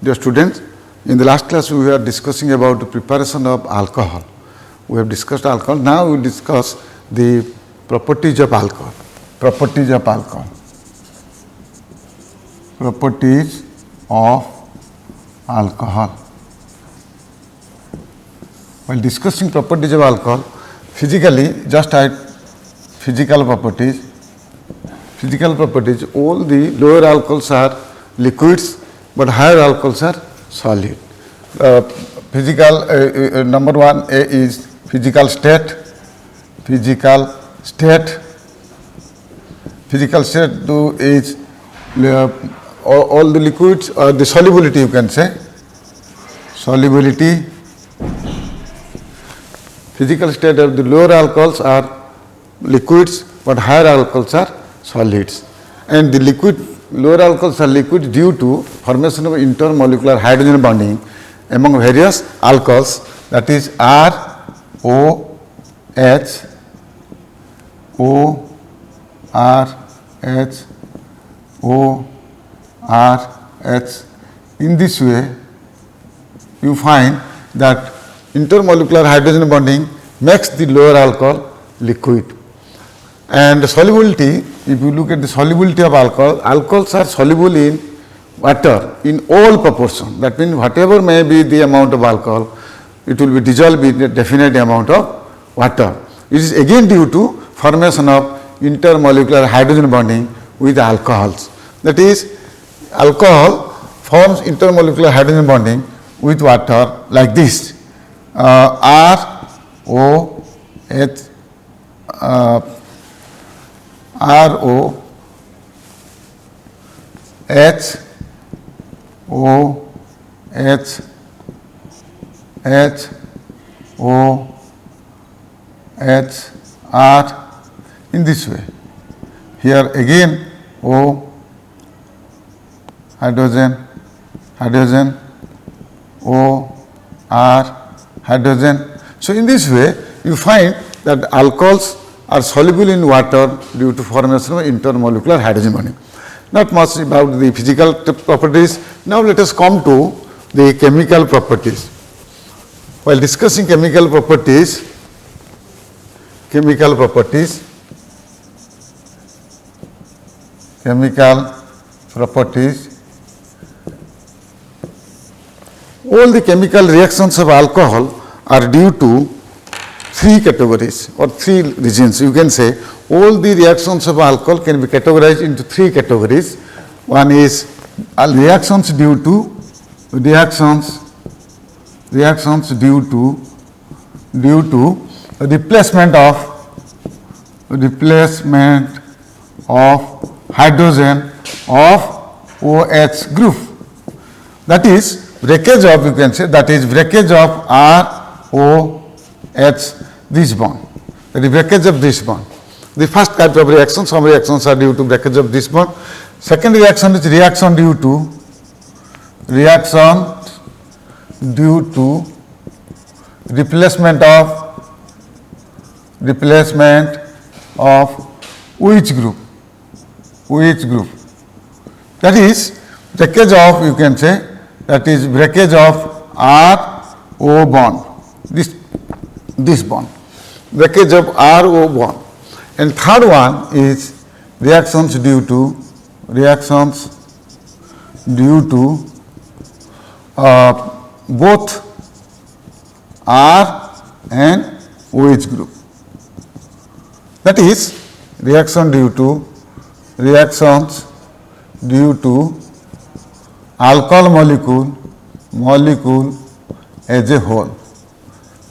Dear students, in the last class we were discussing about the preparation of alcohol. We have discussed alcohol. Now we will discuss the properties of alcohol. Properties of alcohol. Properties of alcohol. While discussing properties of alcohol, physically, just write physical properties. Physical properties, all the lower alcohols are liquids, but higher alcohols are solid. Physical number one is physical state. Physical state. Physical state two is all the liquids or the solubility, you can say. Solubility. Physical state of the lower alcohols are liquids, but higher alcohols are solids. And the lower alcohols are liquids due to formation of intermolecular hydrogen bonding among various alcohols, that is R, O, H, O, R, H, O, R, H. In this way, you find that intermolecular hydrogen bonding makes the lower alcohol liquid. And the solubility, if you look at the solubility of alcohol, alcohols are soluble in water in all proportion. That means whatever may be the amount of alcohol, it will be dissolved in a definite amount of water. It is again due to formation of intermolecular hydrogen bonding with alcohols. That is, alcohol forms intermolecular hydrogen bonding with water like this. R, O, H, R, O, H, O, H, H, O, H, R, in this way. Here again O, hydrogen, hydrogen, O, R, hydrogen. So, in this way you find that alcohols are soluble in water due to formation of intermolecular hydrogen bonding. Not much about the physical properties. Now, let us come to the chemical properties. While discussing chemical properties, chemical properties, all the chemical reactions of alcohol are due to three categories or three regions. You can say all the reactions of alcohol can be categorized into three categories. One is reactions due to replacement of hydrogen of OH group. That is breakage of, you can say, that is breakage of ROH this bond. That is breakage of this bond. The first type of reaction, some reactions are due to breakage of this bond. Second reaction is reaction due to replacement of which group? That is breakage of, you can say, that is breakage of RO bond, this bond, breakage of RO bond. And third one is reactions due to both R and OH group. That is reactions due to alcohol molecule as a whole.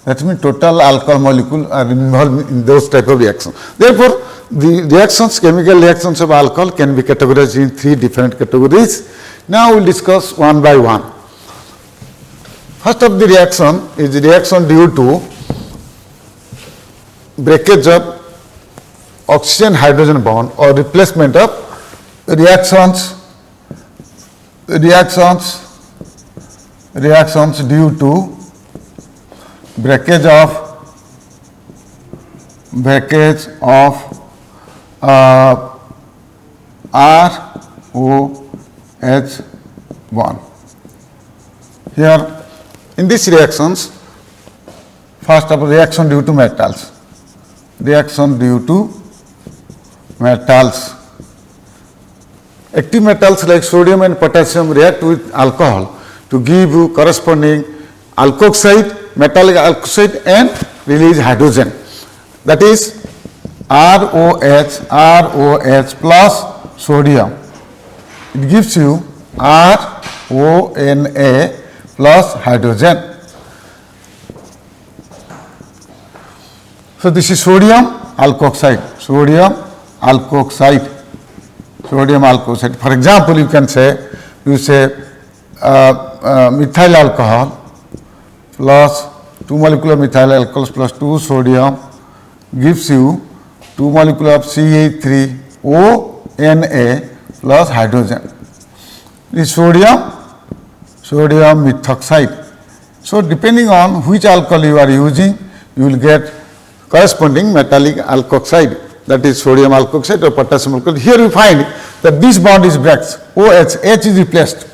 That means total alcohol molecule are involved in those type of reactions. Therefore, the reactions, chemical reactions of alcohol can be categorized in three different categories. Now, we will discuss one by one. First of the reaction is the reaction due to breakage of oxygen hydrogen bond or replacement of reactions due to breakage of ROH bond. Here in these reactions, first of all reaction due to metals. Reaction due to metals. Active metals like sodium and potassium react with alcohol to give you corresponding alkoxide, metallic alkoxide and release hydrogen. That is ROH plus sodium. It gives you RONA plus hydrogen. So this is sodium alkoxide. Sodium alkoxide. Sodium alkoxide. For example, you can say, methyl alcohol plus 2 molecular methyl alcohols plus 2 sodium gives you 2 molecule of CH3ONA plus hydrogen. This sodium methoxide. So depending on which alcohol you are using, you will get corresponding metallic alkoxide, that is sodium alkoxide or potassium alkoxide. Here you find that this bond is breaks, OH, H is replaced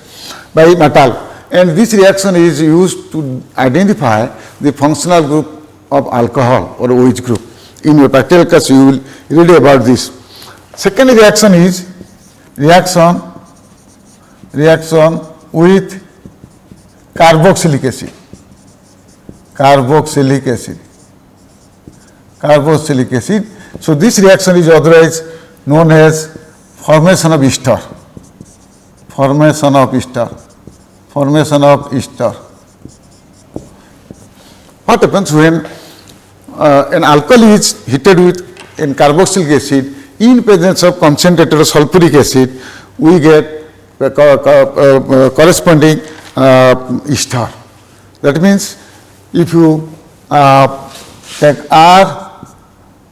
by metal, and this reaction is used to identify the functional group of alcohol or OH group. In your practical class you will read about this. Second reaction is reaction with carboxylic acid. Carboxylic acid. So this reaction is otherwise known as formation of ester. Formation of ester. What happens when an alcohol is heated with in carboxylic acid in presence of concentrated sulfuric acid, we get corresponding ester. That means if you take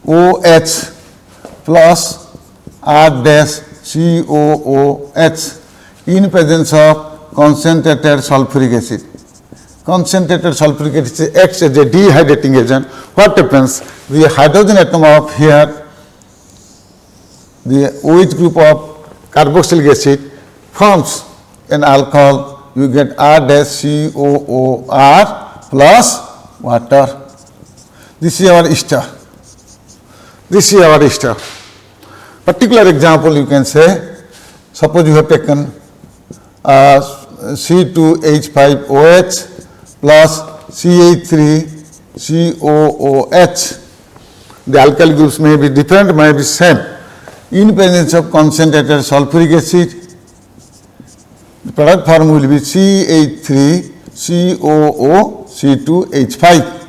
ROH plus R dash COOH in presence of concentrated sulfuric acid. Concentrated sulfuric acid acts as a dehydrating agent. What happens? The hydrogen atom of here, the OH group of carboxylic acid forms an alcohol. You get R dash COOR plus water. This is our ester. Particular example you can say, suppose you have taken C2H5OH plus CH3COOH. The alkyl groups may be different, may be same. In presence of concentrated sulfuric acid, the product form will be CH3COOC2H5.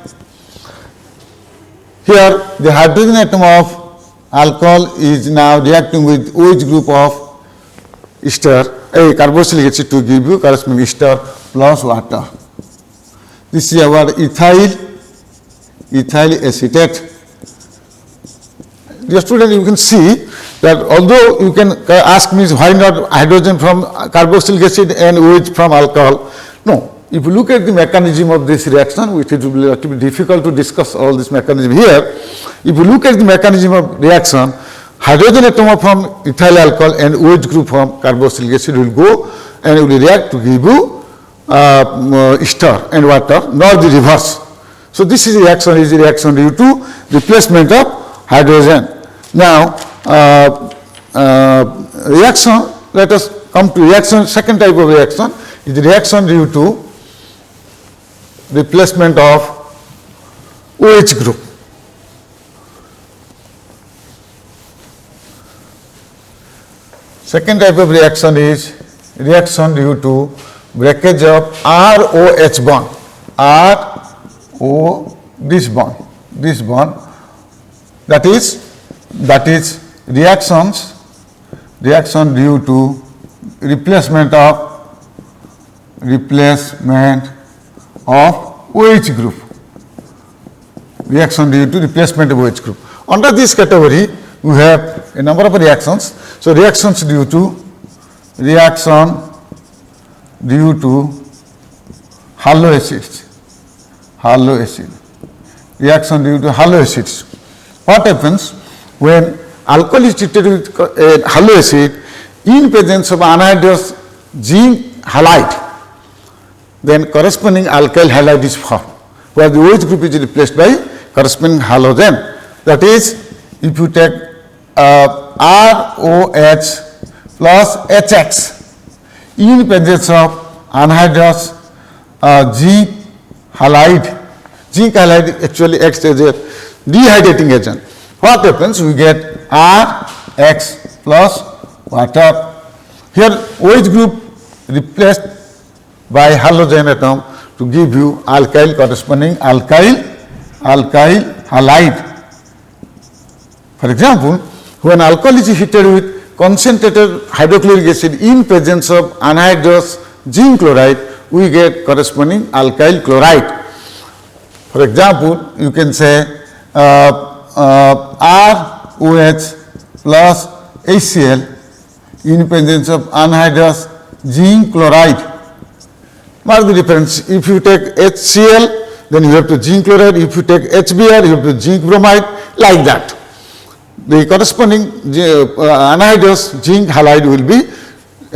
Here the hydrogen atom of alcohol is now reacting with OH group of ester, carboxylic acid, to give you corresponding ester plus water. This is our ethyl acetate. Dear student, you can see that although you can ask me why not hydrogen from carboxylic acid and OH from alcohol, no. If you look at the mechanism of this reaction, which it will be a little bit difficult to discuss all this mechanism here. If you look at the mechanism of reaction, hydrogen atom from ethyl alcohol and OH group from carboxylic acid will go and will react to give you ester and water, not the reverse. So this is reaction due to replacement of hydrogen. Now reaction, let us come to reaction. Second type of reaction is reaction due to replacement of OH group. Second type of reaction is reaction due to breakage of ROH bond. This bond. That is reaction due to replacement of OH group. Reaction due to replacement of OH group. Under this category, we have a number of reactions. So reactions due to halo acids. Reaction due to halo acids. What happens when alcohol is treated with halo acid in presence of anhydrous zinc halide? then corresponding alkyl halide is formed, where the OH group is replaced by corresponding halogen. That is, if you take ROH plus HX in presence of anhydrous zinc halide. Zinc halide actually acts as a dehydrating agent. What happens? We get RX plus water. Here OH group replaced by halogen atom to give you alkyl corresponding alkyl halide. For example, when alcohol is heated with concentrated hydrochloric acid in presence of anhydrous zinc chloride, we get corresponding alkyl chloride. For example, you can say ROH plus HCl in presence of anhydrous zinc chloride. Mark the difference. If you take HCl, then you have to zinc chloride. If you take HBr, you have to zinc bromide, like that. The corresponding anhydrous zinc halide will be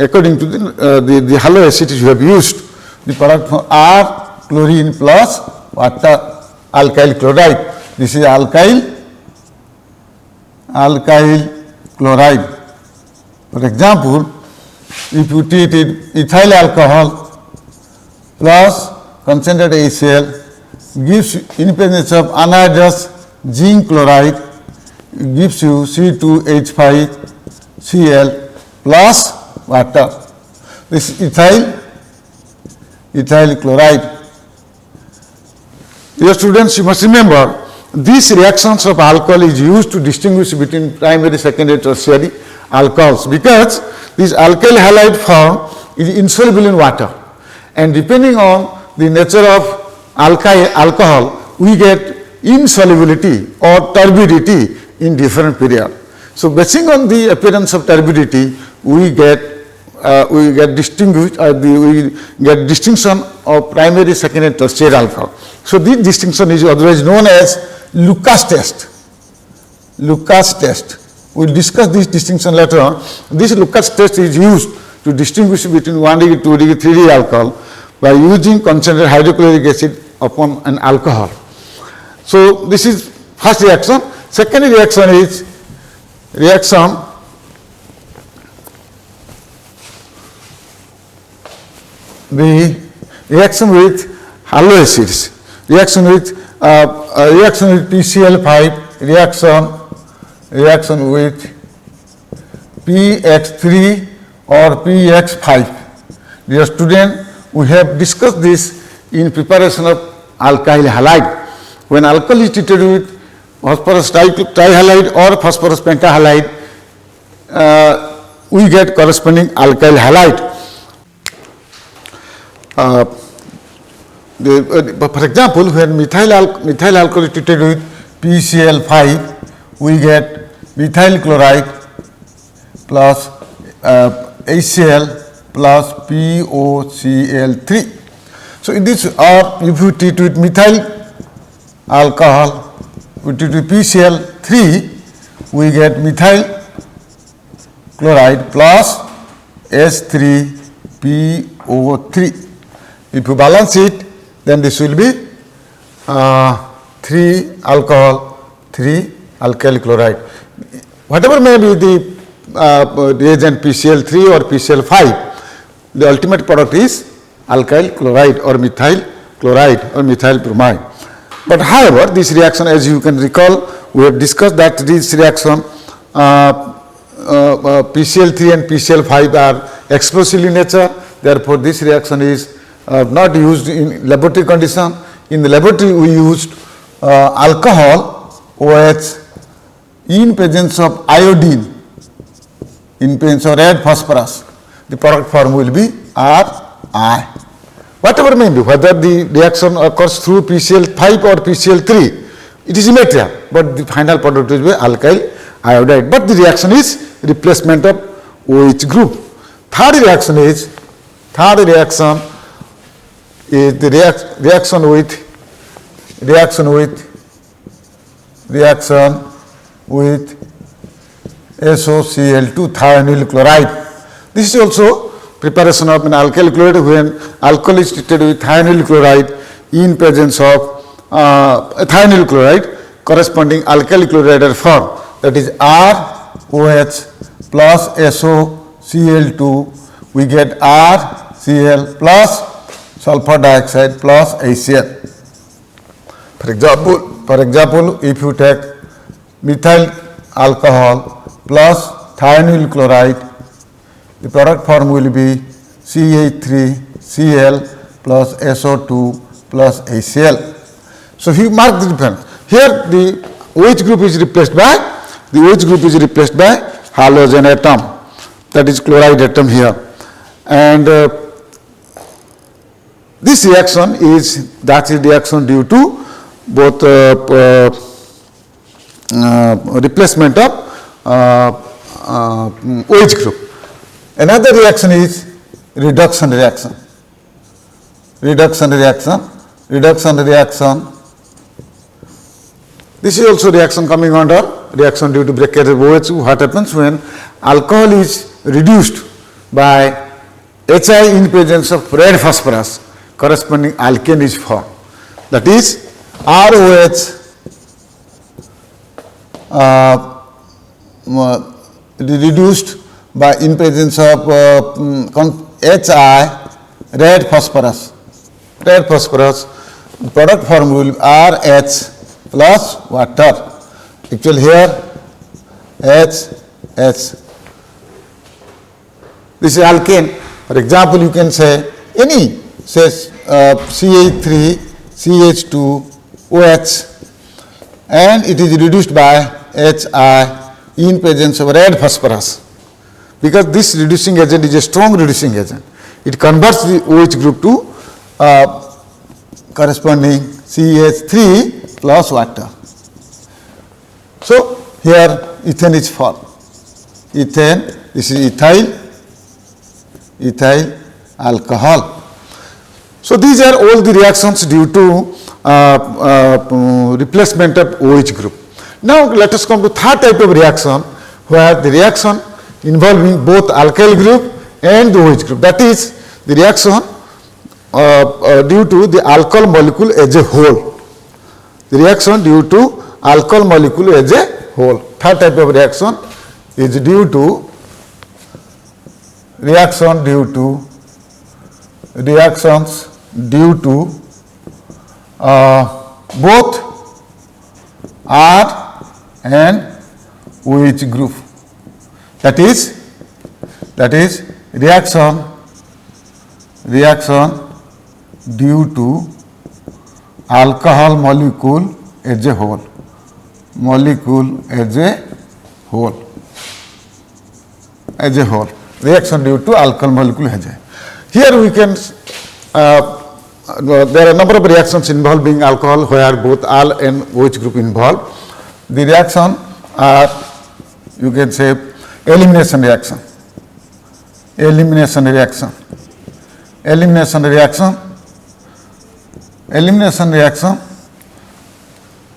according to the halo acid you have used. The product for R chlorine plus water, alkyl chloride. This is alkyl chloride. For example, if you treat it ethyl alcohol plus concentrated HCl gives in presence of anhydrous zinc chloride gives you C2H5Cl plus water. This is ethyl chloride. Dear students, you must remember these reactions of alcohol is used to distinguish between primary, secondary, tertiary alcohols, because this alkyl halide form is insoluble in water, and depending on the nature of alcohol we get insolubility or turbidity in different period. So basing on the appearance of turbidity, we get distinction of primary, secondary, tertiary alcohol. So this distinction is otherwise known as Lucas test. Lucas test. We will discuss this distinction later on. This Lucas test is used to distinguish between 1 degree, 2 degree, 3 degree alcohol by using concentrated hydrochloric acid upon an alcohol. So this is first reaction. Second reaction is reaction with halo acids, reaction with PCl5, reaction with PX3 or PX5. Dear student, we have discussed this in preparation of alkyl halide. When alcohol is treated with phosphorus trihalide or phosphorus pentahalide, we get corresponding alkyl halide. For example, when methyl alcohol is treated with PCl5, we get methyl chloride plus HCl plus POCl3. So in this, or if you treat with methyl alcohol, we treat with PCl3, we get methyl chloride plus H3PO3. If you balance it, then this will be 3 alcohol, 3 alkyl chloride. Whatever may be the reagent PCl3 or PCl5, the ultimate product is alkyl chloride or methyl chloride or methyl bromide. But however, this reaction, as you can recall, we have discussed that this reaction PCl3 and PCl5 are explosive in nature. Therefore, this reaction is not used in laboratory condition. In the laboratory, we used alcohol OH in presence of iodine, in presence of red phosphorus. The product form will be Ri. Whatever may be, whether the reaction occurs through PCl5 or PCl3, it is immaterial, but the final product will be alkyl iodide. But the reaction is replacement of OH group. Third reaction is the reaction with SOCl2 thionyl chloride. This is also preparation of an alkyl chloride when alcohol is treated with thionyl chloride in presence of thionyl chloride, corresponding alkyl chloride are formed. That is ROH plus SOCl2, we get RCl plus sulfur dioxide plus HCl. For example, if you take methyl alcohol plus thionyl chloride, the product form will be CH3Cl plus SO2 plus HCl. So if you mark the difference, here the OH group is replaced by halogen atom, that is chloride atom here, and this reaction is reaction due to both replacement of OH group. Another reaction is reduction reaction. This is also reaction coming under reaction due to breakage of OH. What happens when alcohol is reduced by HI in presence of red phosphorus, corresponding alkane is formed. That is ROH reduced by in presence of HI red phosphorus. Product form will be RH plus water. Actually here H. This is alkane. For example, you can say any, say CH3, CH2, OH, and it is reduced by HI in presence of red phosphorus. Because this reducing agent is a strong reducing agent, it converts the OH group to corresponding CH3 plus water. So here ethane is formed. Ethane, this is ethyl alcohol. So these are all the reactions due to replacement of OH group. Now let us come to third type of reaction, where the reaction involving both alkyl group and the OH group. That is the reaction due to the alcohol molecule as a whole. The reaction due to alcohol molecule as a whole. Third type of reaction is due to reactions due to both R and OH group. That is reaction due to alcohol molecule as a whole. Reaction due to alcohol molecule as a. Here we can there are a number of reactions involving alcohol where both Al and OH group involved. The reaction are, you can say, elimination reaction.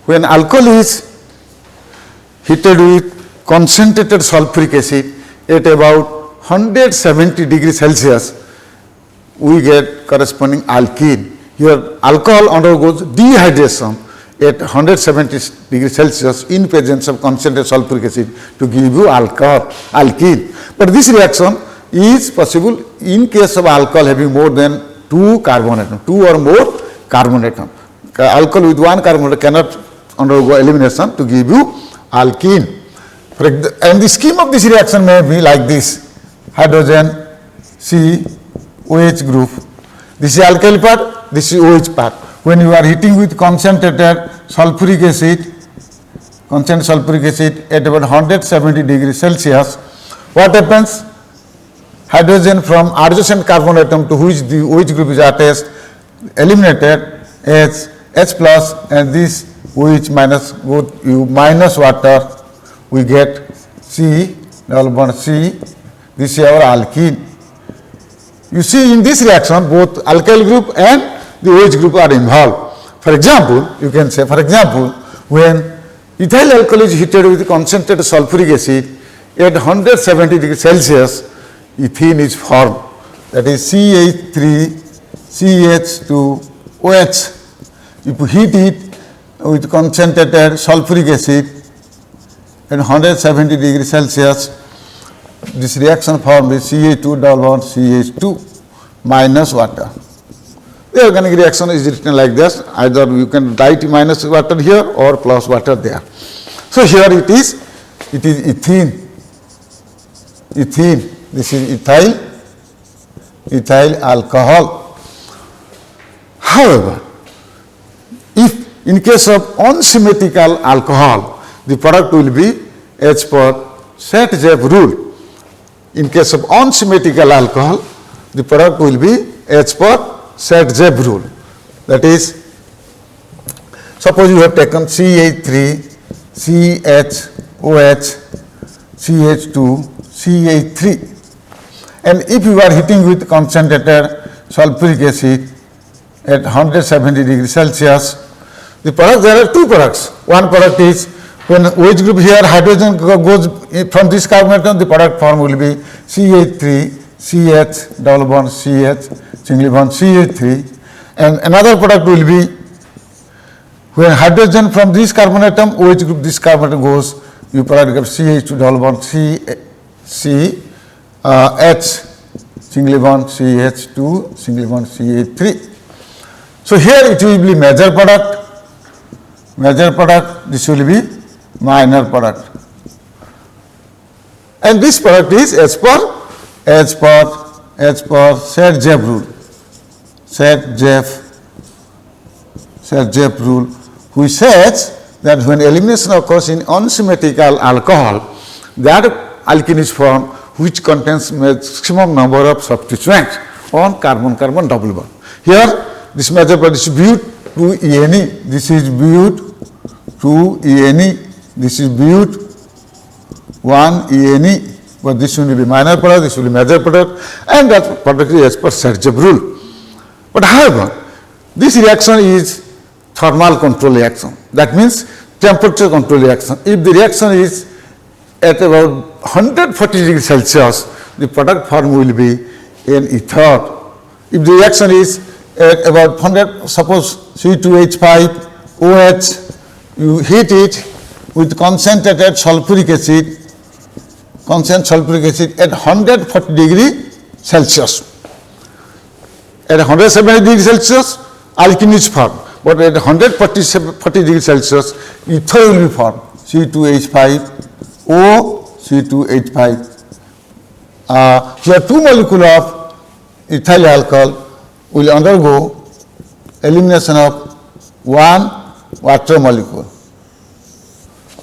When alcohol is heated with concentrated sulfuric acid at about 170 degrees Celsius, we get corresponding alkene. Here alcohol undergoes dehydration at 170 degrees Celsius in presence of concentrated sulfuric acid to give you alkene. But this reaction is possible in case of alcohol having more than 2 carbon atoms, 2 or more carbon atoms. Alcohol with 1 carbon atom cannot undergo elimination to give you alkene. And the scheme of this reaction may be like this: hydrogen C OH group. This is alkyl part, this is OH part. When you are heating with concentrated sulfuric acid at about 170 degrees Celsius, what happens? Hydrogen from adjacent carbon atom to which the OH group is attached eliminated as H plus, and this OH minus you minus water, we get C double bond C. This is our alkene. You see, in this reaction both alkyl group and the OH group are involved. For example, you can say, when ethyl alcohol is heated with concentrated sulfuric acid at 170 degrees Celsius, ethene is formed. that is CH3CH2OH. If you heat it with concentrated sulfuric acid at 170 degrees Celsius, this reaction formed is CH2 double bond CH2 minus water. The organic reaction is written like this, either you can write minus water here or plus water there. So here it is ethene, this is ethyl alcohol. However, if in case of unsymmetrical alcohol, the product will be as per Set-Jebb rule. In case of unsymmetrical alcohol, the product will be as per Set-Jebb rule. That is, suppose you have taken CH3, CHOH, CH2, CH3, and if you are heating with concentrated sulfuric acid at 170 degrees Celsius, the product, there are two products. One product is when OH group here hydrogen goes from this carbon atom, the product form will be CH3, CH double bond CH, single bond CH3, and another product will be when hydrogen from this carbon atom, OH group this carbon atom goes, you product of CH2 double bond H, single bond CH2, single bond CH3. So here it will be major product, this will be minor product. And this product is as per Set-Jebb rule. Set-Jebb rule, which says that when elimination occurs in unsymmetrical alcohol, that alkene is formed which contains maximum number of substituents on carbon-carbon double bond. Here, this major product is but-2-ene, this is but-2-ene, this is but-1-ene, but this will be minor product, this will be major product, and that product is as per Set-Jebb rule. But however, this reaction is thermal control reaction. That means temperature control reaction. If the reaction is at about 140 degrees Celsius, the product form will be an ether. If the reaction is at about 100, suppose C2H5OH, you heat it with concentrated sulfuric acid, at 140 degrees Celsius. At 170 degrees Celsius, alkene is formed, but at 140 degrees Celsius, ether will be formed, C2H5O, C2H5. Here two molecules of ethyl alcohol will undergo elimination of one water molecule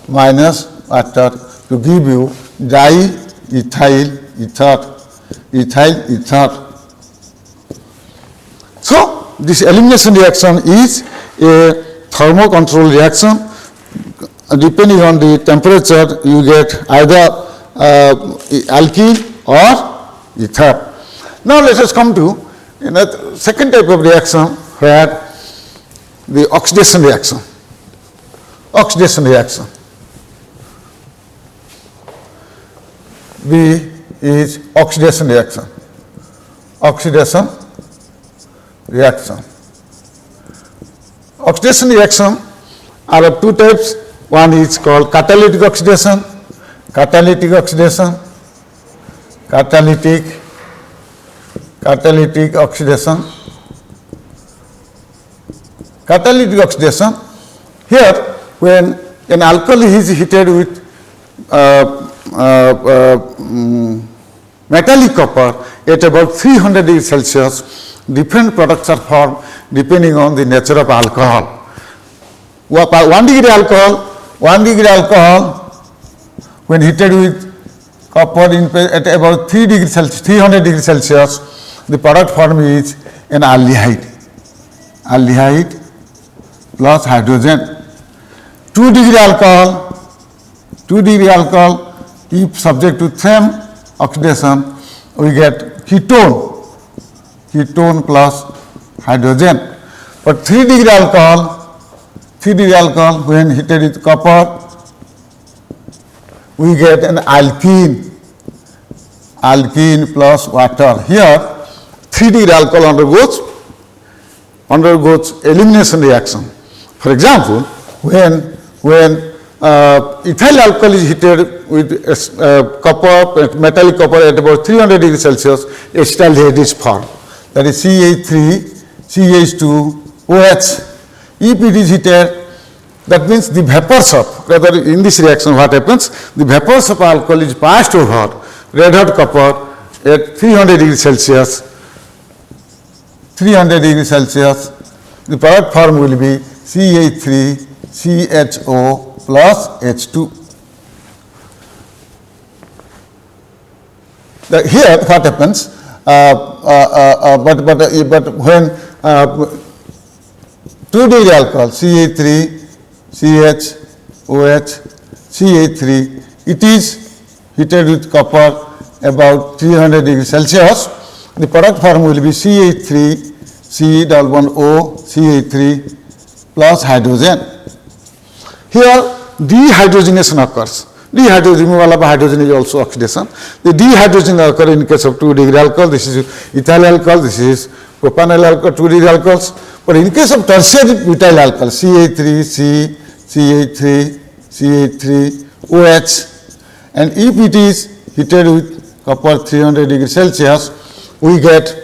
minus water to give you diethyl ether. So this elimination reaction is a thermocontrol reaction. Depending on the temperature, you get either alkene or ether. Now let us come to another second type of reaction, where the oxidation reaction. B is oxidation reaction. Oxidation reaction are of two types. One is called catalytic oxidation. Catalytic oxidation. Here, when an alcohol is heated with metallic copper at about 300 degrees Celsius, different products are formed depending on the nature of alcohol. 1 degree alcohol, when heated with copper at about 300 degrees Celsius, the product form is an aldehyde plus hydrogen. 2 degree alcohol, if subject to same oxidation, we get ketone plus hydrogen. But 3 degree alcohol, when heated with copper, we get an alkene plus water. Here 3-degree alcohol undergoes elimination reaction. For example, when ethyl alcohol is heated with copper, metallic copper at about 300 degrees Celsius, acetaldehyde is formed. That is CH3, CH2, OH. If it is heated, that means the vapors of, rather in this reaction what happens, the vapors of alcohol is passed over red hot copper at 300 degrees Celsius. 300 degrees Celsius, the product form will be CH3, CHO plus H2. Here what happens, but when 2-degree alcohol CH3, CHOH, CH3, it is heated with copper about 300 degrees Celsius, the product form will be CH3, C11O, CH3 plus hydrogen. Here dehydrogenation occurs. Removal of hydrogen is also oxidation. The dehydrogenation occurs in case of 2-degree alcohol. This is ethyl alcohol, this is propanol alcohol, 2-degree alcohols. But in case of tertiary butyl alcohol, CH3C, CH3, CH3, OH, and if it is heated with copper 300 degrees Celsius, we get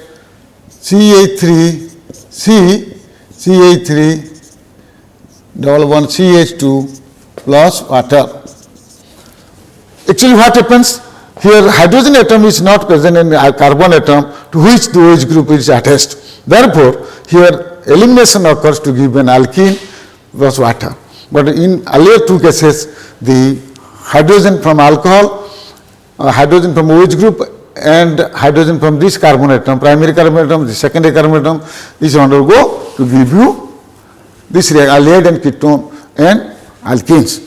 CH3C, CH3, CH2 plus water. Actually what happens, here hydrogen atom is not present in a carbon atom to which the OH group is attached. Therefore, here elimination occurs to give an alkene plus water. But in earlier two cases, the hydrogen from alcohol, hydrogen from OH group and hydrogen from this carbon atom, primary carbon atom, the secondary carbon atom, is undergo to give you this aldehyde and ketone and alkenes.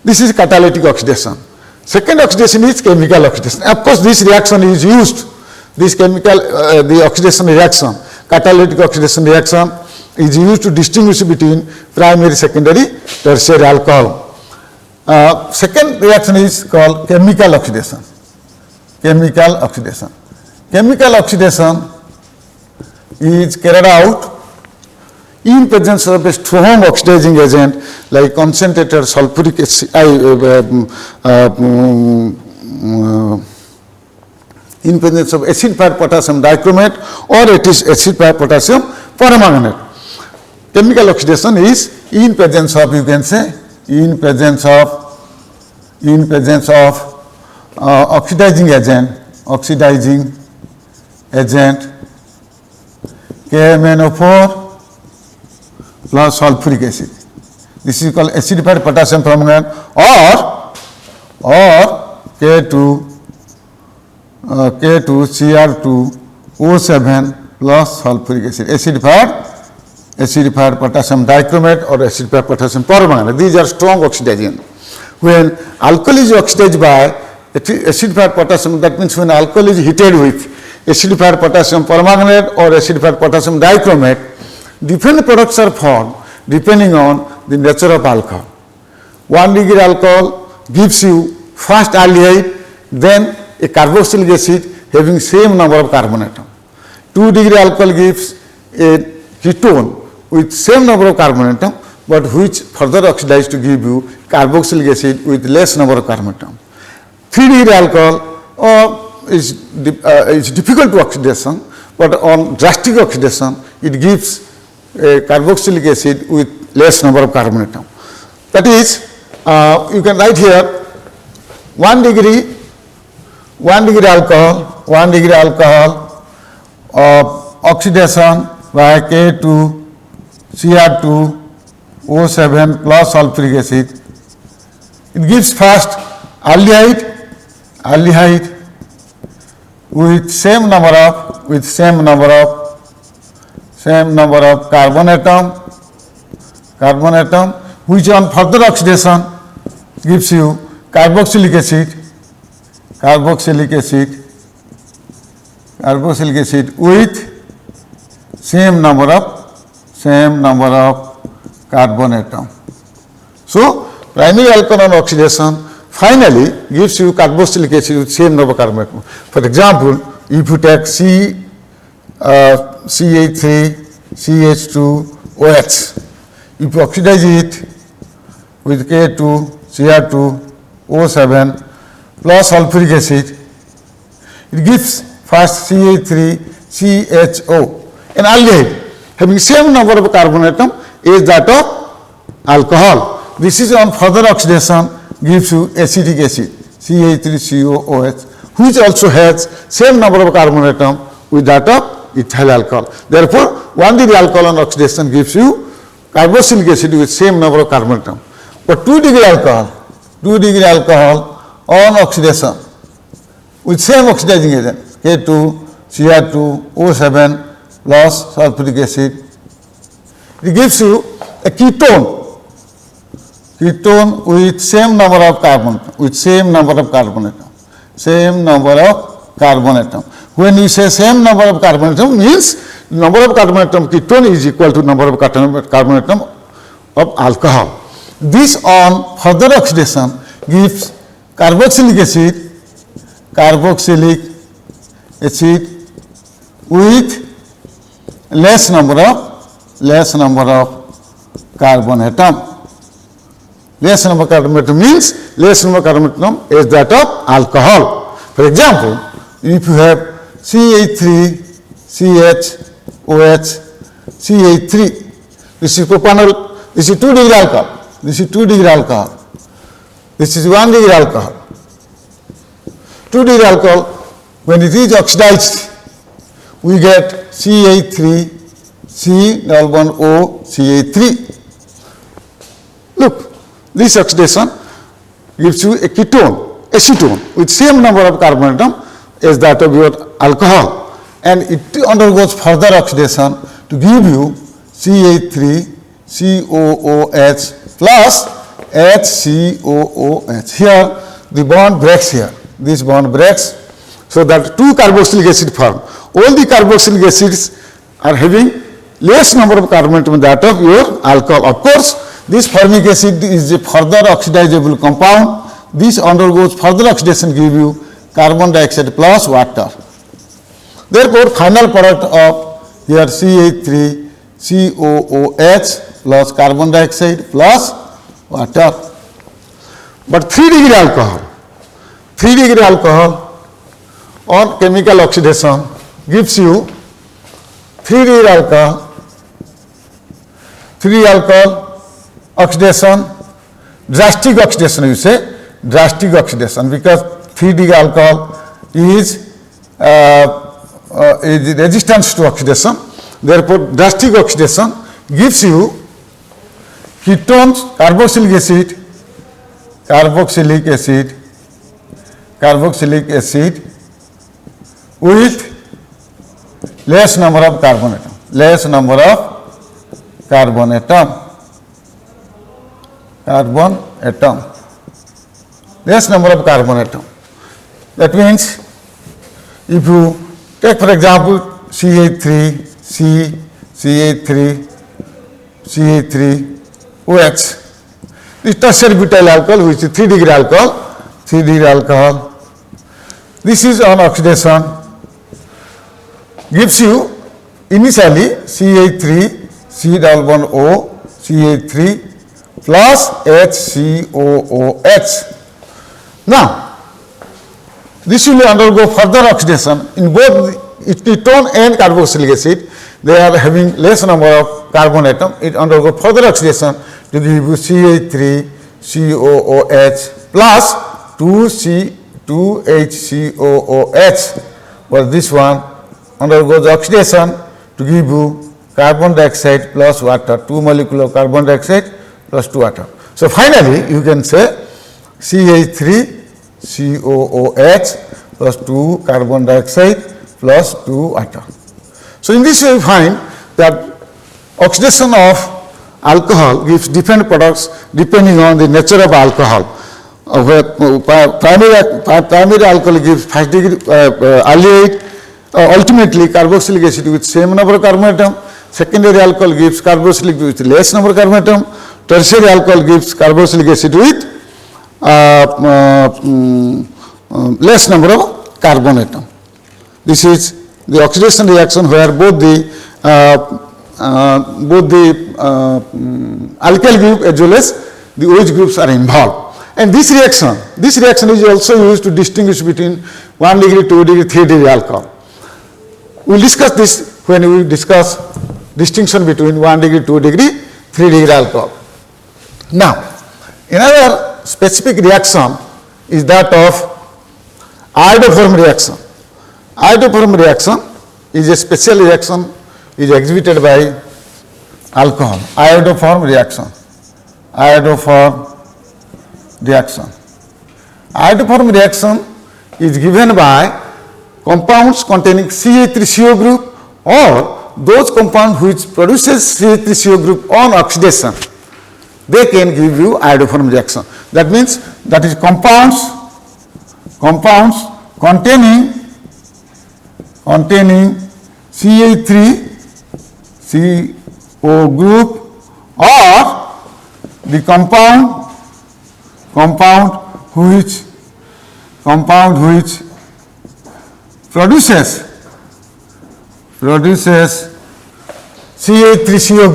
This is catalytic oxidation. Second oxidation is chemical oxidation. Of course, this reaction is used, this chemical, the oxidation reaction, catalytic oxidation reaction is used to distinguish between primary, secondary, tertiary alcohol. Second reaction is called chemical oxidation. Chemical oxidation. Chemical oxidation is carried out in presence of a strong oxidizing agent like concentrated sulfuric acid, in presence of acid potassium dichromate, or it is acid potassium permanganate. Chemical oxidation is in presence of, you can say, in presence of oxidizing agent KMnO4 plus sulfuric acid. This is called acidified potassium permanganate, or K2Cr2O7 plus sulfuric acid. Acidified potassium dichromate or acidified potassium permanganate. These are strong oxidizing. When alcohol is oxidized by acidified potassium, that means when alcohol is heated with acidified potassium permanganate or acidified potassium dichromate, different products are formed depending on the nature of alcohol. 1-degree alcohol gives you first aldehyde, then a carboxylic acid having same number of carbon atom. 2-degree alcohol gives a ketone with same number of carbon atom, but which further oxidized to give you carboxylic acid with less number of carbon atom. 3-degree alcohol is difficult to oxidation, but on drastic oxidation, it gives a carboxylic acid with less number of carbon atom. That is, you can write here 1-degree alcohol oxidation by K2Cr2O7 plus sulfuric acid. It gives first aldehyde with same number of carbon atom, which on further oxidation gives you carboxylic acid with same number of carbon atom. So primary alcohol on oxidation finally gives you carboxylic acid with same number of carbon atom. For example, if you take CH3, CH2, OH. If you oxidize it with K2, Cr2, O7 plus sulfuric acid, it gives first CH3, CHO. An aldehyde having same number of carbon atom is that of alcohol. This is on further oxidation gives you acetic acid, CH3COOH, which also has same number of carbon atom with that of ethyl alcohol. Therefore, 1 degree alcohol on oxidation gives you carboxylic acid with same number of carbon atom. But 2 degree alcohol on oxidation with same oxidizing agent, K2, Cr2, O7 plus sulfuric acid, it gives you a ketone with same number of carbon atom. When you say same number of carbon atom, means number of carbon atom ketone is equal to number of carbon atom of alcohol. This on further oxidation gives carboxylic acid with less number of carbon atom. Less number of carbon atom means less number of carbon atom is that of alcohol. For example, if you have CH3, CHOH, CH3, this is propanol, this is 2 degree alcohol, this is 2 degree alcohol, this is 1 degree alcohol. 2 degree alcohol, when it is oxidized, we get CH3, C11O, CH3. Look, this oxidation gives you a ketone, acetone, with same number of carbon atom as that of your alcohol, and it undergoes further oxidation to give you CH3, COOH plus HCOOH. Here the bond breaks here. This bond breaks, so that 2 carboxylic acid form. All the carboxylic acids are having less number of carbon atom than that of your alcohol. Of course, this formic acid is a further oxidizable compound. This undergoes further oxidation, give you carbon dioxide plus water. Therefore, final product of here CH3, COOH plus carbon dioxide plus water. But 3 degree alcohol on chemical oxidation gives you 3 degree alcohol oxidation, drastic oxidation, you say, drastic oxidation, because 3 degree alcohol is resistance to oxidation. Therefore, drastic oxidation gives you ketones, carboxylic acid with less number of carbon atom, less number of carbon atom, less number of carbon atom. That means if you take for example CH3, OH, this tertiary butyl alcohol, which is 3 degree alcohol, this is on oxidation, gives you initially CH3, C11O, CH3 plus HCOOH. Now, this will undergo further oxidation in both ketone and carboxylic acid. They are having less number of carbon atom. It undergo further oxidation to give you CH3, COOH plus 2HCOOH. But this one undergoes oxidation to give you carbon dioxide plus water, 2 molecular carbon dioxide plus 2 water. So finally, you can say CH3, COOH plus 2 carbon dioxide plus 2 water. So in this way, we find that oxidation of alcohol gives different products depending on the nature of alcohol. Primary alcohol gives 1st degree aldehyde, ultimately carboxylic acid with same number of carbon atom. Secondary alcohol gives carboxylic with less number of carbon atom. Tertiary alcohol gives carboxylic acid with less number of carbon atom. This is the oxidation reaction where both the alkyl group as well as the OH groups are involved. And this reaction is also used to distinguish between 1 degree, 2 degree, 3 degree alcohol. We will discuss this when we discuss distinction between 1 degree, 2 degree, 3 degree alcohol. Now, another specific reaction is that of iodoform reaction. Iodoform reaction is a special reaction is exhibited by alcohol. Iodoform reaction. Iodoform reaction. Iodoform reaction is given by compounds containing CH3CO group or those compounds which produces CH3CO group on oxidation. They can give you iodoform reaction. That means that is compounds containing CH3CO group or the compound which produces CH3CO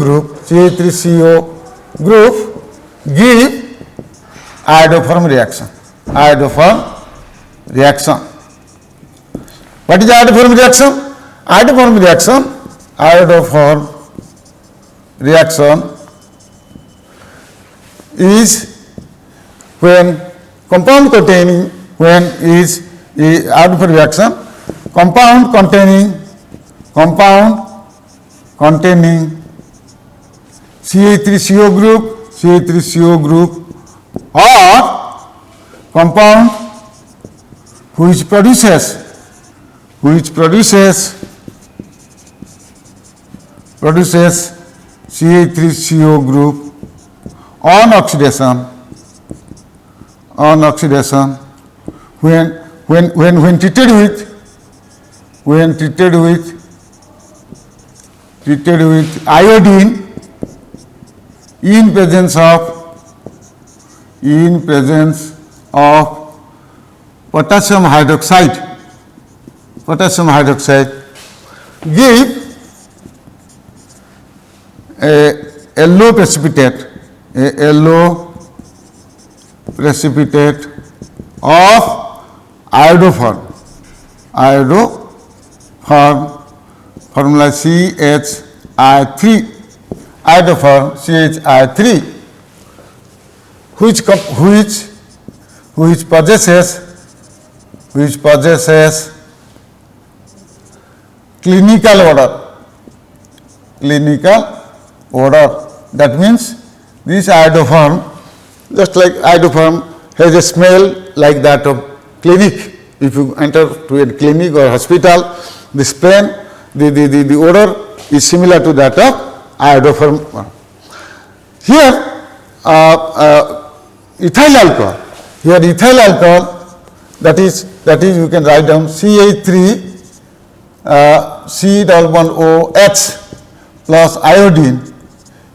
group give iodoform reaction. What is iodoform reaction? Iodoform reaction is when compound containing iodoform reaction, compound containing CH3CO group or compound which produces CH3CO group on oxidation when treated with iodine in presence of potassium hydroxide give a yellow precipitate of iodoform formula CHI3 which possesses clinical odor. That means this iodoform, just like iodoform, has a smell like that of clinic. If you enter to a clinic or hospital, the smell, the odor is similar to that of iodoform. Here, ethyl alcohol. Here, ethyl alcohol. That is you can write down CH3 C11OH plus iodine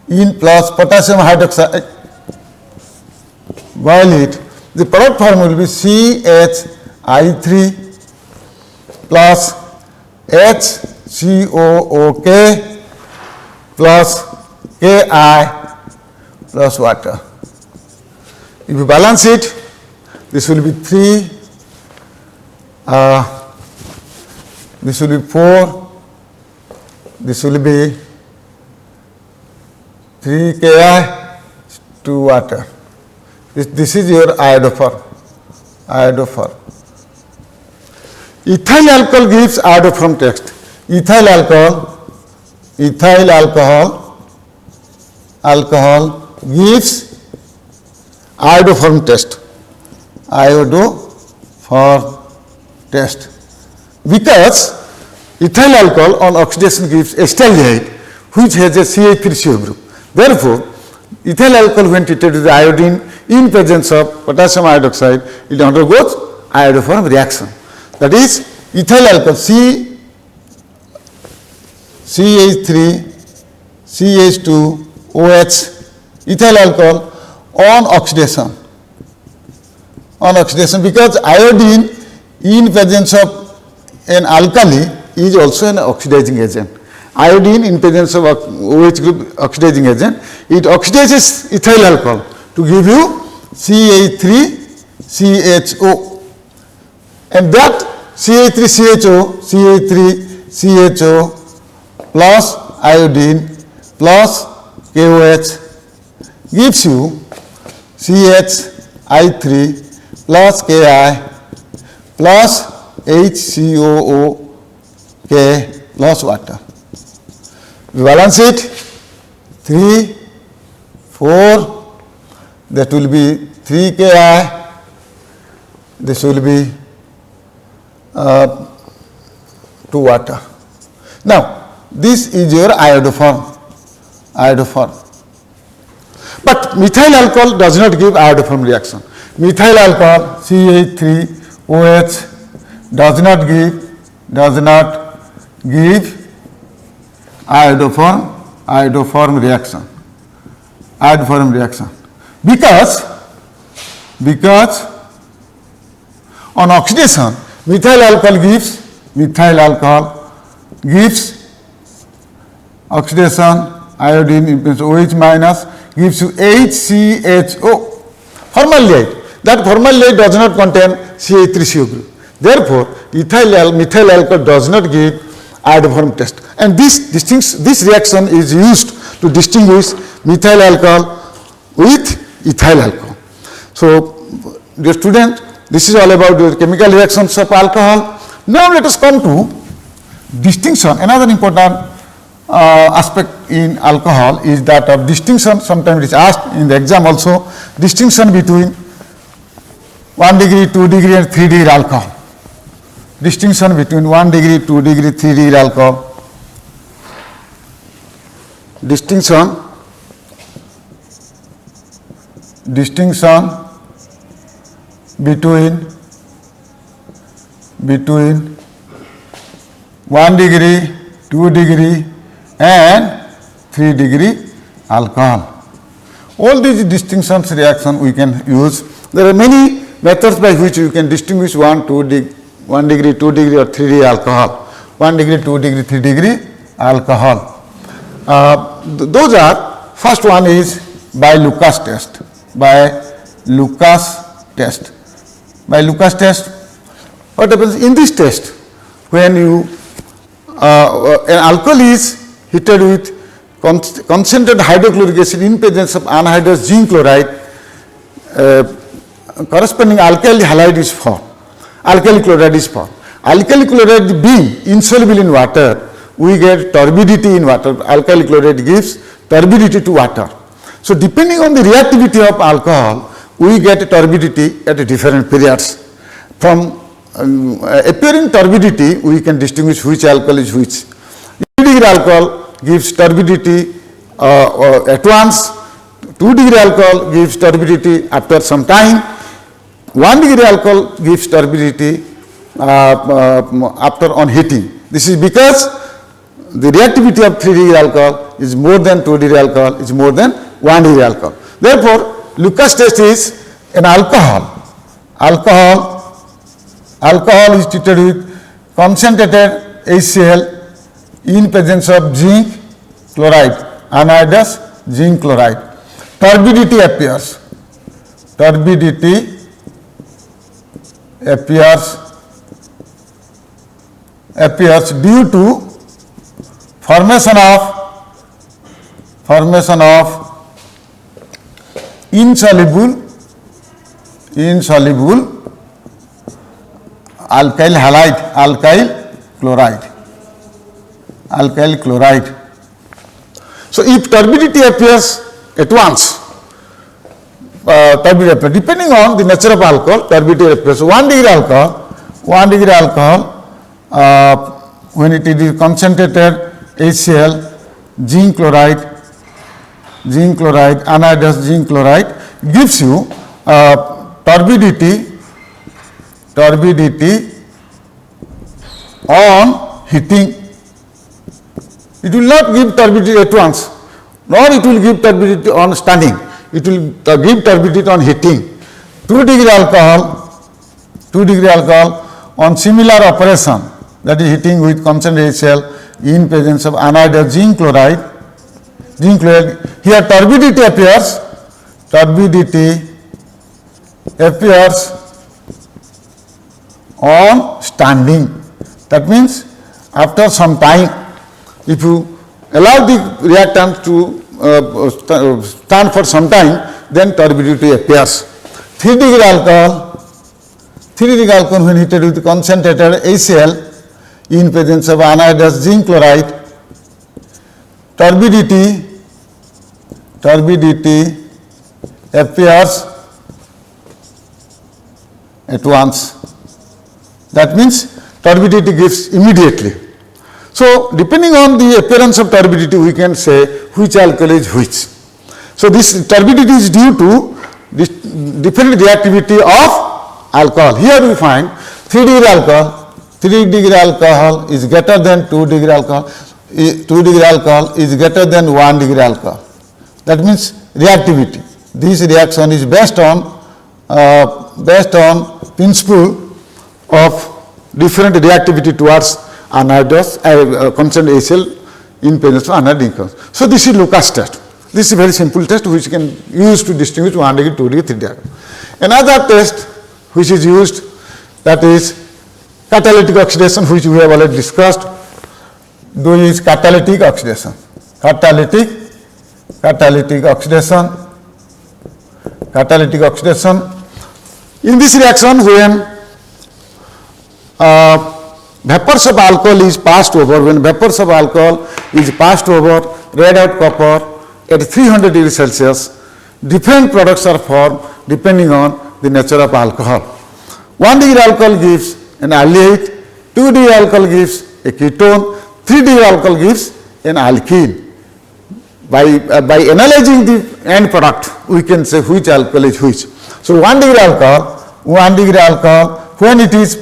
in plus potassium hydroxide. Boil it. The product form will be CHI3 plus HCOOK plus Ki plus water. If you balance it, this will be 3, this will be 4, this will be 3 Ki, 2 water. This is your iodoform. Ethyl alcohol gives iodoform taste. Ethyl alcohol gives iodoform taste. Because ethyl alcohol on oxidation gives acetaldehyde, which has a CH3CO group. Therefore, ethyl alcohol when treated with iodine in presence of potassium hydroxide, it undergoes iodoform reaction. That is, ethyl alcohol CH3 CH2OH ethyl alcohol on oxidation because iodine in presence of an alkali is also an oxidizing agent. Iodine in presence of OH group oxidizing agent, it oxidizes ethyl alcohol to give you CH3CHO, and that CH3CHO plus iodine plus KOH gives you CHI3 plus Ki plus HCOOK plus water. We balance it, 3, 4, that will be 3 Ki, this will be 2 water. Now, this is your iodoform. But methyl alcohol does not give iodoform reaction. Methyl alcohol CH3OH does not give iodoform reaction. Because on oxidation, methyl alcohol gives oxidation iodine in presence OH minus gives you HCHO formaldehyde. That formaldehyde does not contain CH3CO group. Therefore, methyl alcohol does not give iodoform test. And this reaction is used to distinguish methyl alcohol with ethyl alcohol. So, dear student, this is all about the chemical reactions of alcohol. Now, let us come to distinction. Another important aspect in alcohol is that of distinction. Sometimes it is asked in the exam also, distinction between 1 degree, 2 degree and 3 degree alcohol. Distinction between 1 degree, 2 degree, 3 degree alcohol. Distinction between 1 degree, 2 degree and 3 degree alcohol. All these distinctions reaction we can use. There are many methods by which you can distinguish 1 degree, 2 degree or 3 degree alcohol. 1 degree, 2 degree, 3 degree alcohol. Those are, first one is by Lucas test. By Lucas test, what happens in this test? When you an alcohol is heated with concentrated hydrochloric acid in presence of anhydrous zinc chloride, corresponding alkyl halide is formed. Alkali chloride is formed. Alkali chloride being insoluble in water, we get turbidity in water. Alkali chloride gives turbidity to water. So, depending on the reactivity of alcohol, we get turbidity at different periods. From appearing turbidity, we can distinguish which alcohol is which. 3 degree alcohol gives turbidity at once, 2 degree alcohol gives turbidity after some time, 1 degree alcohol gives turbidity after on heating. This is because the reactivity of 3 degree alcohol is more than 2 degree alcohol, is more than 1 degree alcohol. Therefore, Lucas test is an alcohol. Alcohol is treated with concentrated HCl in presence of zinc chloride, anhydrous zinc chloride. Turbidity appears. Due to formation of insoluble alkyl halide, alkyl chloride. So, if turbidity appears at once, depending on the nature of alcohol, turbidity appears. 1 degree alcohol, when it is concentrated HCl, zinc chloride, anhydrous zinc chloride gives you turbidity on heating. It will not give turbidity at once, nor it will give turbidity on standing. It will give turbidity on heating. 2 degree alcohol on similar operation that is heating with concentrated HCl in presence of anhydrous zinc chloride. Zinc chloride, here turbidity appears on standing. That means after some time, if you allow the reactant to stand for some time, then turbidity appears. 3-degree alcohol when heated with concentrated HCl in presence of anhydrous zinc chloride, turbidity appears at once. That means turbidity gives immediately. So depending on the appearance of turbidity, we can say which alcohol is which. So this turbidity is due to this different reactivity of alcohol. Here we find 3-degree alcohol is greater than 2-degree alcohol. 2-degree alcohol is greater than 1-degree alcohol. That means reactivity. This reaction is based on principle of different reactivity towards anhydrous concentrated HCl in presence of anhydrous zinc. So this is Lucas test. This is a very simple test which can use to distinguish 1-degree, 2-degree, 3-degree. Another test which is used, that is catalytic oxidation, which we have already discussed. This is catalytic oxidation. Catalytic oxidation. In this reaction, when vapors of alcohol is passed over, red hot copper at 300 degrees Celsius, different products are formed depending on the nature of alcohol. 1-degree alcohol gives an aldehyde, 2-degree alcohol gives a ketone, 3-degree alcohol gives an alkene. By analyzing the end product, we can say which alcohol is which. So 1-degree alcohol, when it is,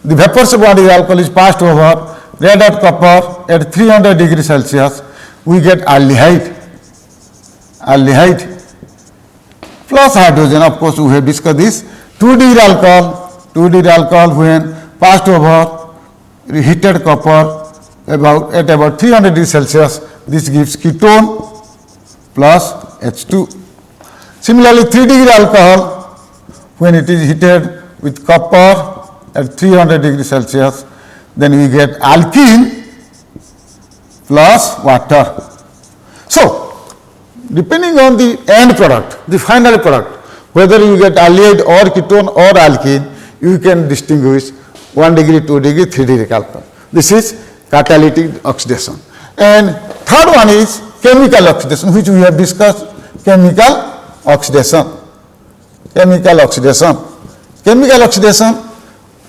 the vapors of 1-degree alcohol is passed over red hot copper at 300 degrees Celsius, we get aldehyde plus hydrogen. Of course, we have discussed this. 2-degree alcohol when passed over heated copper at about 300 degrees Celsius, this gives ketone plus H2. Similarly, 3-degree alcohol, when it is heated with copper at 300 degrees Celsius, then we get alkene plus water. So, depending on the end product, the final product, whether you get aldehyde or ketone or alkene, you can distinguish 1-degree, 2-degree, 3-degree alcohol. This is catalytic oxidation. And third one is chemical oxidation, which we have discussed. Chemical oxidation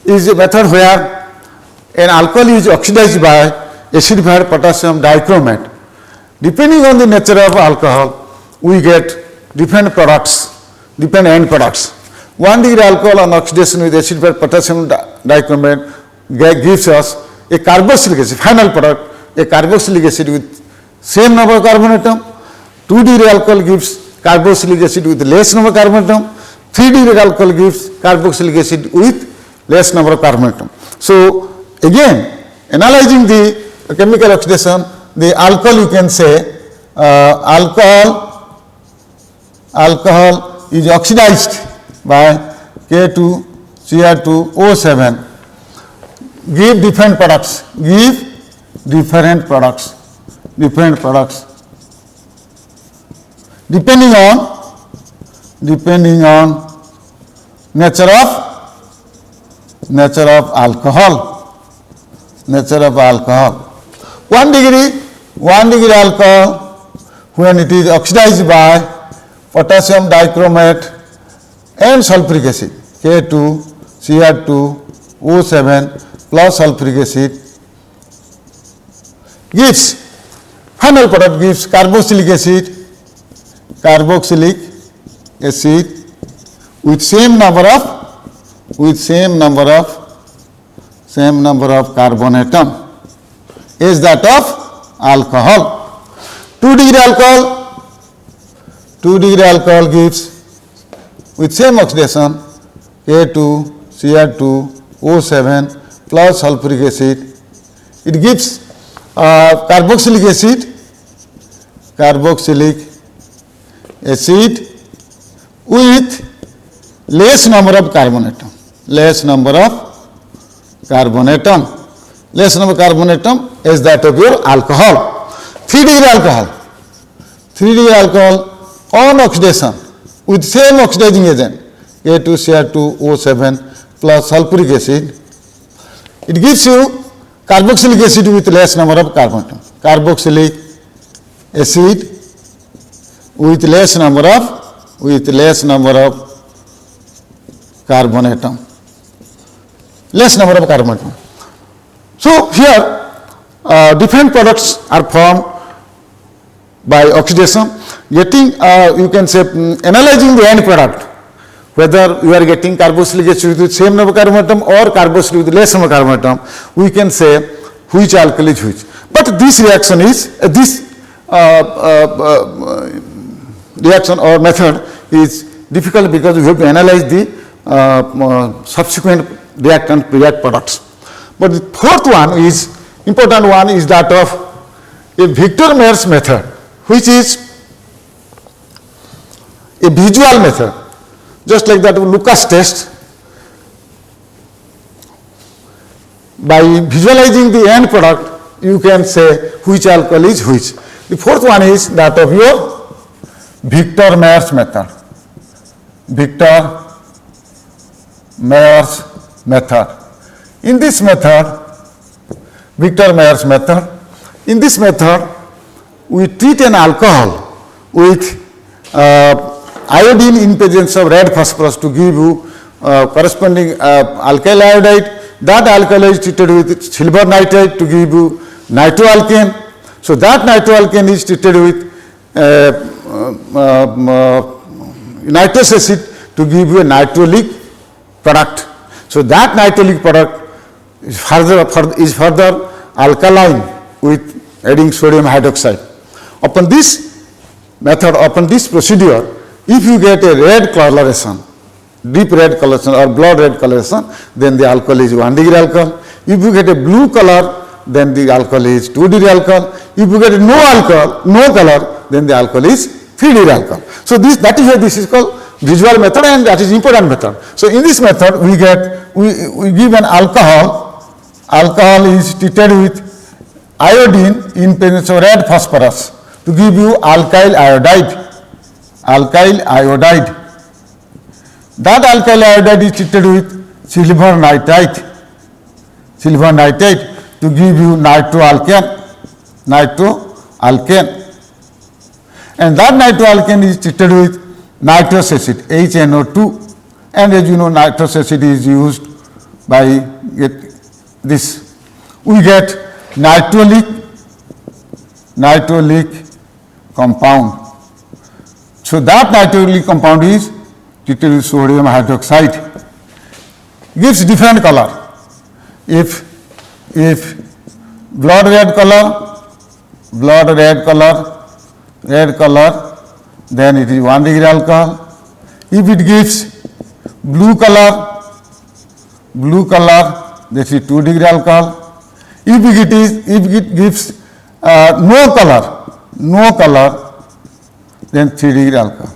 is a method where an alcohol is oxidized by acidified potassium dichromate. Depending on the nature of alcohol, we get different products, different end products. 1-degree alcohol on oxidation with acidified potassium dichromate gives us a carboxylic acid, final product, a carboxylic acid with same number of carbon atom. 2-degree alcohol gives carboxylic acid with less number of carbon atom. 3-degree alcohol gives carboxylic acid with less number of carbon atom. So again, analyzing the chemical oxidation, the alcohol, you can say alcohol is oxidized by K2Cr2O7, give different products, depending on nature of alcohol. 1-degree alcohol, when it is oxidized by potassium dichromate and sulfuric acid, K2Cr2O7 plus sulfuric acid, gives, final product gives carboxylic acid with same number of carbon atom is that of alcohol. 2-degree alcohol gives with same oxidation K2Cr2O7 plus sulfuric acid It gives carboxylic acid with less number of carbon atom. Less number of carbon atom is that of your alcohol. 3-degree alcohol. 3-degree alcohol on oxidation with same oxidizing agent A2Cr2O7 plus sulfuric acid. It gives you carboxylic acid with less number of carbon atom. Carboxylic acid with less number of carbon atom. Less number of carbon atom. So here different products are formed by oxidation. Getting you can say analyzing the end product, whether you are getting carboxylic acid with same number of carbon atom or carboxylic with less number of carbon atom, we can say which alkyl is which. But this reaction is reaction or method is difficult because we have to analyze the subsequent reactant products. But the fourth one is important one is that of a Victor-Meyer's method, which is a visual method, just like that of Lucas test. By visualizing the end product, you can say which alcohol is which. The fourth one is that of your Victor-Meyer's method. Victor-Meyer's method. In this method, Victor-Meyer's method, in this method, we treat an alcohol with iodine in presence of red phosphorus to give you corresponding alkyl iodide. That alkyl is treated with silver nitrate to give you nitroalkane. So that nitroalkane is treated with nitrous acid to give you a nitroleic product. So that nitroleic product is further alkaline with adding sodium hydroxide. Upon this method, upon this procedure, if you get a red coloration, deep red coloration or blood red coloration, then the alcohol is 1-degree alcohol. If you get a blue color, then the alcohol is 2-degree alcohol. If you get no color, then the alcohol is 3-degree alcohol. So that is why this is called visual method, and that is important method. So in this method, we give an alcohol. Alcohol is treated with iodine in presence of red phosphorus to give you alkyl iodide. That alkyl iodide is treated with silver nitrate to give you nitroalkane. And that nitroalkane is treated with nitrous acid, HNO2. And as you know, nitrous acid is used by this. We get nitroleic compound. So that nitroleic compound is treated with sodium hydroxide. Gives different color. If blood red color, then it is 1-degree alcohol. If it gives blue color, that is 2-degree alcohol. If it gives no color, then 3-degree alcohol.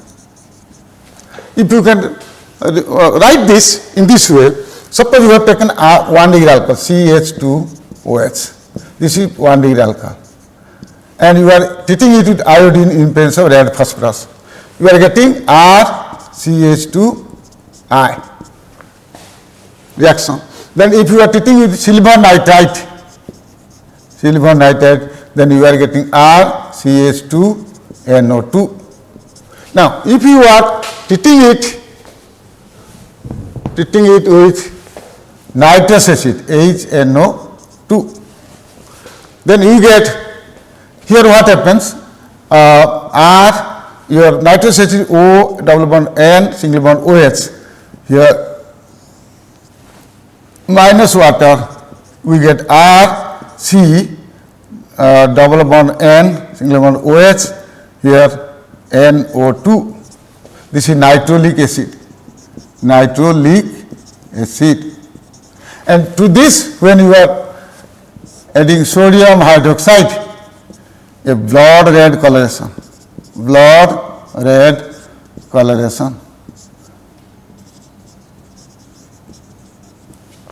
If you can write this in this way, suppose you have taken 1-degree alcohol, CH2OH. This is 1-degree alcohol. And you are treating it with iodine in presence of red phosphorus. You are getting RCH2I reaction. Then if you are treating with silver nitrate, then you are getting RCH2NO2. Now, if you are treating it with nitrous acid, HNO2, then you get, here what happens, your nitrous acid O double bond N single bond OH, here minus water, we get RC double bond N single bond OH, here NO2. This is nitroleic acid. And to this, when you are adding sodium hydroxide, a blood red coloration. Blood red coloration.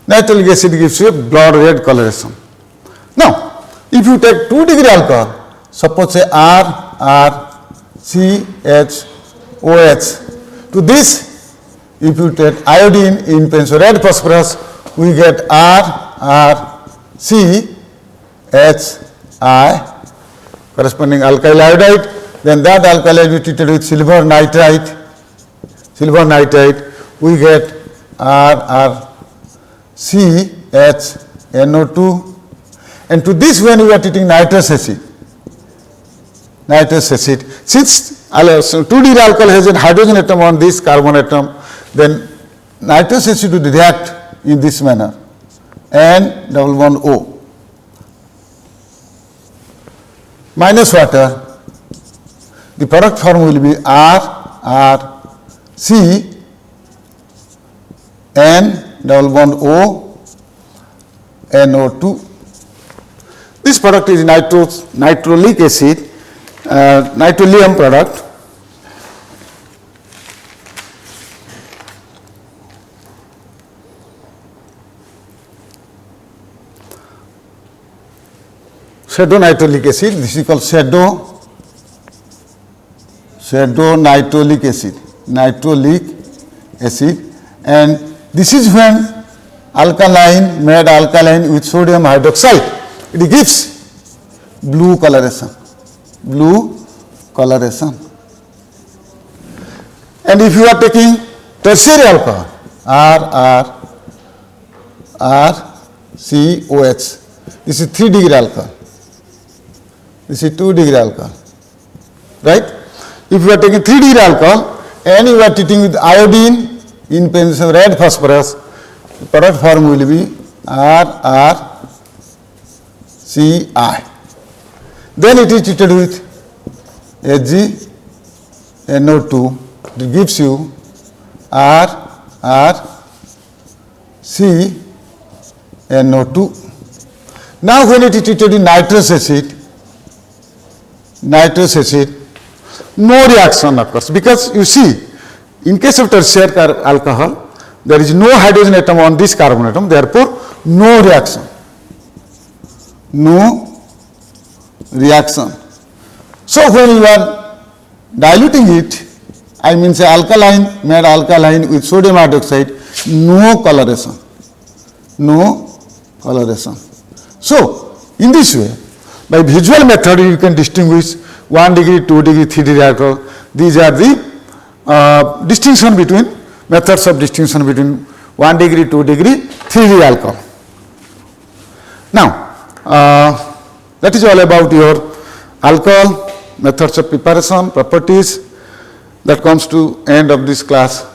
Nitric acid gives you a blood red coloration. Now, if you take 2-degree alcohol, suppose say RCHOH, to this, if you take iodine in pencil red phosphorus, we get RCHI, corresponding alkyl iodide, then that alkyl iodide is treated with silver nitrite, we get RCHNO2, and to this when we are treating nitrous acid, since 2-degree alcohol has a hydrogen atom on this carbon atom, then nitrous acid will react in this manner, N double bond O minus water, the product form will be RRC N double bond O NO2. This product is nitrolic acid, nitroleum product. Pseudo-nitrolic acid, this is called pseudo-nitrolic acid, and this is when alkaline, made alkaline with sodium hydroxide, it gives blue coloration. And if you are taking tertiary alcohol, RCOH, this is 3-degree alcohol. This is 2-degree alcohol, right? If you are taking 3-degree alcohol and you are treating with iodine in presence of red phosphorus, the product form will be RRCI. Then it is treated with AgNO2. It gives you RRCNO2. Now when it is treated with nitrous acid, no reaction occurs, because you see, in case of tertiary alcohol, there is no hydrogen atom on this carbon atom, therefore no reaction. So when you are diluting it, I mean say alkaline, made alkaline with sodium hydroxide, no coloration. So in this way, by visual method you can distinguish 1-degree, 2-degree, 3-degree alcohol. These are the methods of distinction between 1-degree, 2-degree, 3-degree alcohol. Now, that is all about your alcohol, methods of preparation, properties. That comes to end of this class,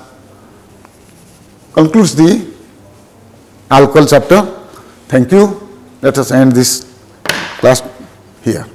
concludes the alcohol chapter. Thank you. Let us end this class here.